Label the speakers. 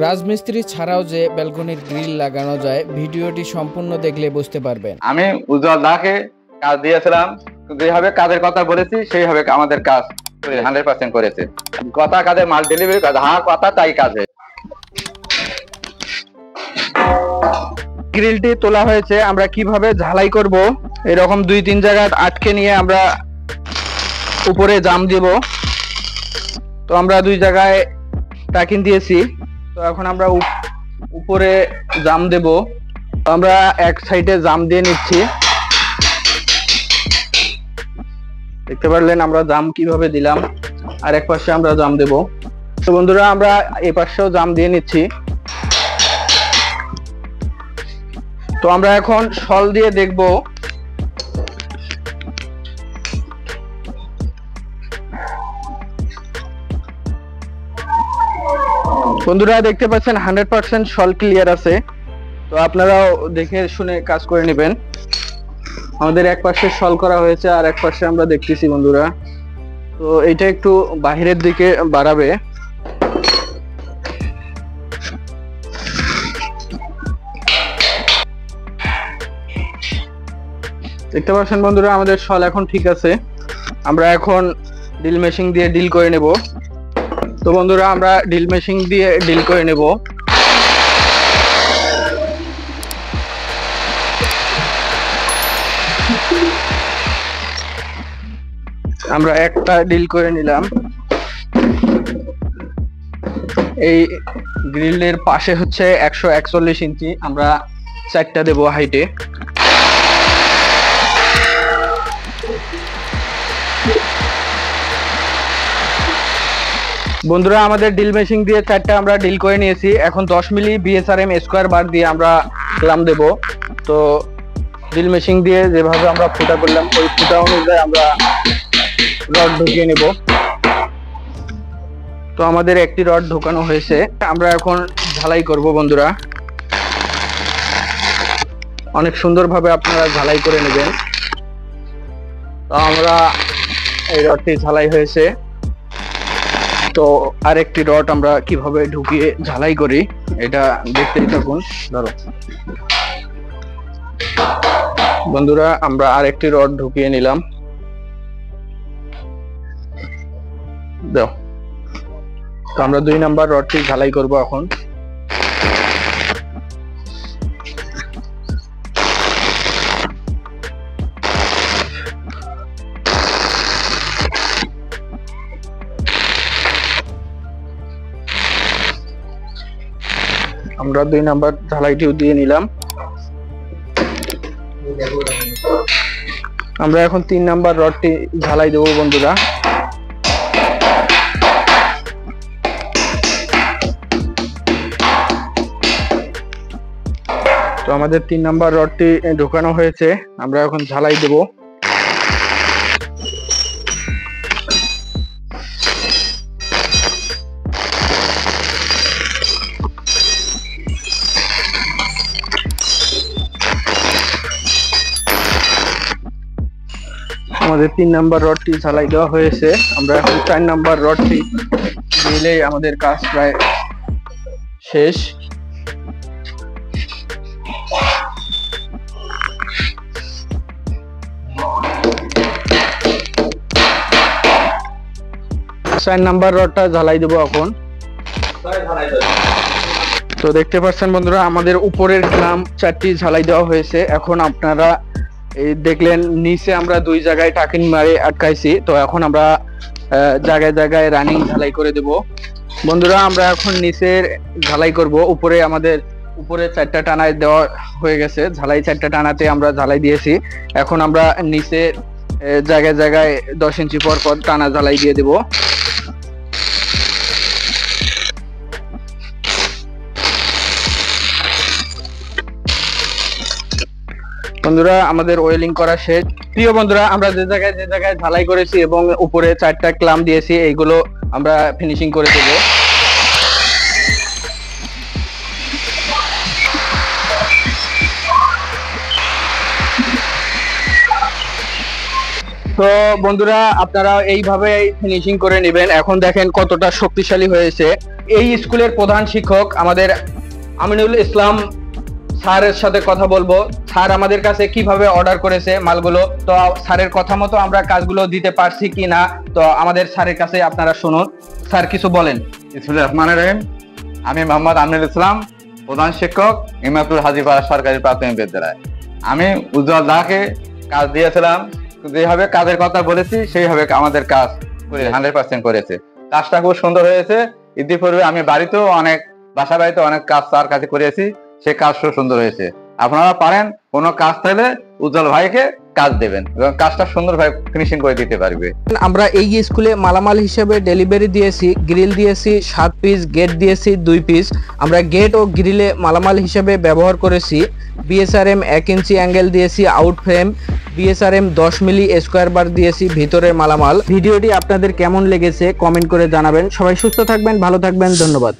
Speaker 1: রাজমিস্ত্রি ছাড়াও যে ব্যালকনির গ্রিল লাগানো যায় ভিডিওটি সম্পূর্ণ দেখলে বুঝতে পারবেন।
Speaker 2: আমি উজ্জ্বল দাকে কাজ দিয়েছিলাম, যেভাবে কাজের কথা বলেছি সেইভাবে আমাদের কাজ 100% করেছে। কথা কাজে মাল ডেলিভারি কাজ, হ্যাঁ কথা তাই কাজে।
Speaker 3: গ্রিলটি তোলা হয়েছে, আমরা কিভাবে ঝালাই করব এরকম 2-3 জায়গায় আটকে নিয়ে আমরা উপরে জাম দিব। তো আমরা 2 জায়গায় টাকিন দিয়েছি, তো এখন আমরা উপরে জাম দেব। আমরা এক সাইডে জাম দিয়ে নিচ্ছি, দেখতে পারলেন আমরা জাম কিভাবে দিলাম। আর এক পাশে আমরা জাম দেব। তো বন্ধুরা আমরা এই পাশেও জাম দিয়ে নিচ্ছি। তো আমরা এখন শল দিয়ে দেখব। বন্ধুরা দেখতে পাচ্ছেন 100% শল ক্লিয়ার আছে। তো আপনারাও দেখে শুনে কাজ করে নেবেন। আমাদের এক পাশে শল করা হয়েছে আর এক পাশে আমরা দেখতেছি বন্ধুরা। তো এটা একটু বাহিরের দিকে বাড়াবে। দেখতে পাচ্ছেন বন্ধুরা আমাদের শল এখন ঠিক আছে। আমরা এখন ড্রিল মেশিন দিয়ে ডিল করে নেব। তো বন্ধুরা আমরা ড্রিল মেশিন দিয়ে ডিল করে নেব। আমরা একটা ডিল করে নিলাম। এই গ্রিলের পাশে হচ্ছে 141 ইঞ্চি, আমরা 4টা দেব হাইটে। বন্ধুরা আমাদের ডিল মেশিন দিয়ে 4টা আমরা ডিল করে নিয়েছি। এখন 10 মিলি বিএসআরএম স্কোয়ার বার দিয়ে আমরা ক্লাম দেব। তো ডিল মেশিন দিয়ে যেভাবে আমরা ফুটা করলাম ওই ফুটা অনুযায়ী আমরা রড ঢুকিয়ে নেব। তো আমাদের একটি রড ঢোকানো হয়েছে, আমরা এখন ঝালাই করব বন্ধুরা। অনেক সুন্দরভাবে আপনারা ঝালাই করে নেবেন। তো আমরা এই রডটি ঝালাই হয়েছে। তো আরেকটি রড আমরা কিভাবে ঢুকিয়ে ঝালাই করি এটা দেখতেই থাকুন। ধরো বন্ধুরা আমরা আরেকটি রড ঢুকিয়ে নিলাম। দাও। তো আমরা 2 নাম্বার রডটি ঝালাই করব এখন। আমরা 2 নাম্বার ঝালাইটিও দিয়ে নিলাম। আমরা এখন 3 নাম্বার রডটি ঝালাই দেব বন্ধুরা। তো আমাদের 3 নাম্বার রডটি ঢোকানো হয়েছে, আমরা এখন ঝালাই দেব। আমাদের 3 নাম্বার রডটি ঝালাই দেওয়া হয়েছে। আমরা এখন 4 নাম্বার রডটি দিলেই আমাদের কাজ প্রায় শেষ। চার নাম্বার রডটা ঝালাই দেবো এখন। তো দেখতে পাচ্ছেন বন্ধুরা আমাদের উপরের ক্লাম 4টি ঝালাই দেওয়া হয়েছে। এখন আপনারা এই দেখলেন নিচে আমরা 2 জায়গায় টাকিন মারে আটকাইছি। তো এখন আমরা জায়গায় জায়গায় রানিং ঝালাই করে দেব বন্ধুরা। আমরা এখন নিচের ঝালাই করব। উপরে আমাদের উপরে 4টা টানায় দেওয়া হয়ে গেছে, ঝালাই 4টা টানাতে আমরা ঝালাই দিয়েছি। এখন আমরা নিচে জায়গায় জায়গায় 10 ইঞ্চি পর পর টানা ঝালাই দিয়ে দেব। বন্ধুরা আমাদের ওয়েলিং করা শেষ। প্রিয় বন্ধুরা আমরা যে জায়গায় ঝালাই করেছি এবং উপরে 4টা ক্লাম দিয়েছি এইগুলো আমরা ফিনিশিং করে দেব। তো বন্ধুরা আপনারা এইভাবে ফিনিশিং করে নেবেন। এখন দেখেন কতটা শক্তিশালী হয়েছে। এই স্কুলের প্রধান শিক্ষক আমাদের আমিনুল ইসলাম স্যারের সাথে কথা বলবো। স্যার আমাদের কাছে কিভাবে অর্ডার করেছে মালগুলো, তো স্যারের কথা মতো আমরা কাজগুলো দিতে পারছি কি না, তো আমাদের স্যারের কাছে আপনারা শুনুন। স্যার কিছু বলেন।
Speaker 2: বিসমিল্লাহির রহমানির রহিম। আমি মোহাম্মদ আমিনুল ইসলাম, প্রধান শিক্ষক ইমামপুর হাজীপাড়া সরকারি প্রাথমিক বিদ্যালয়। আমি উজ্জ্বল দাকে কাজ দিয়েছিলাম, যেভাবে কাজের কথা বলেছি সেইভাবে আমাদের কাজ করে 100% করেছে। কাজটা খুব সুন্দর হয়েছে। ইতিপূর্বে আমি বাড়িতেও বাসা বাড়িতে অনেক কাজ তার কাছে করেছি, সে কাজ খুব সুন্দর হয়েছে। আপনারা পারেন কোনো কাজ থাকলে উজ্জ্বল ভাইকে কাজ দেবেন এবং কাজটা সুন্দরভাবে ফিনিশিং করে দিতে পারবে।
Speaker 3: আমরা এই স্কুলে মালামাল হিসেবে ডেলিভারি দিয়েছি, গ্রিল দিয়েছি 7 পিস, গেট দিয়েছি 2 পিস। আমরা গেট ও গ্রিলে মালামাল হিসেবে ব্যবহার করেছি বিএসআরএম 1 ইঞ্চি অ্যাঙ্গেল দিয়েছি, out frame BSRM 10 milli square bar দিয়েছি ভিতরের মালামাল। ভিডিওটি আপনাদের কেমন লেগেছে কমেন্ট করে জানাবেন। সবাই সুস্থ থাকবেন, ভালো থাকবেন, ধন্যবাদ।